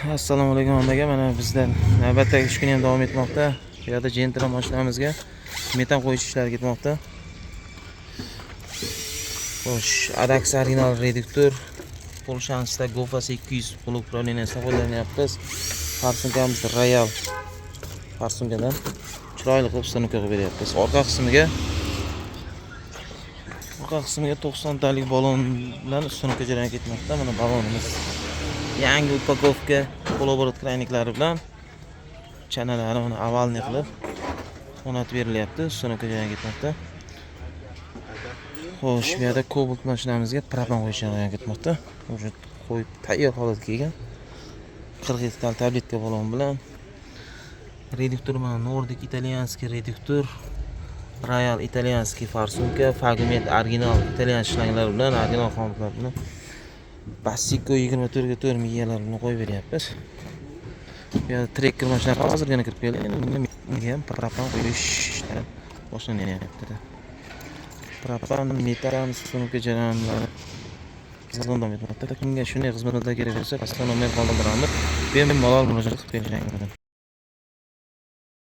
Assalomu alaykum hammaga. Mana bizdan navbatdagi ish kuni ham davom etmoqda. Bu yerda Gentra mashinamizga metan qo'yish ishlari ketmoqda. Xo'sh, Adax original reduktor Polshansda Gofa 800 pul upravleniyasida qo'llanyapmiz. Farsunkamiz Royal farsunkadan chiroyli qilib stanovka qilib beryapmiz. Orqa qismiga 90 talik balon bilan stanovka jarayon ketmoqda. Mana balonimiz yangi upakovka poloborot krayniklari bilan chanalari mana avalni qilib o'rnatib berilyapti. Stanovka jarayon ketmoqda. Xo'sh, bu yerda Cobalt mashinamizga propan qo'yish jarayon ketmoqda. O'sha qo'yib tayyor holatga kelgan 47 tal tabletka balon bilan reduktor mana Nordic italyanskiy reduktor, Royal italyanskiy farsunka, Fagmet original italyan shlanglar bilan, original xomutlar bilan Basico 24 ga 4 miyalar bilan qo'yib beryapmiz. Bu yerda trekker mashina hozirgina kirib keldi. Endi ham propan qo'yish ishlari boshlanyapti. Propan metan stanovka jarayonlari davom etmoqda. Kimga shunday xizmatlar kerak bo'lsa, pastda nomer qoldiramiz. Bemalol murojaat qilib berishingiz mumkin.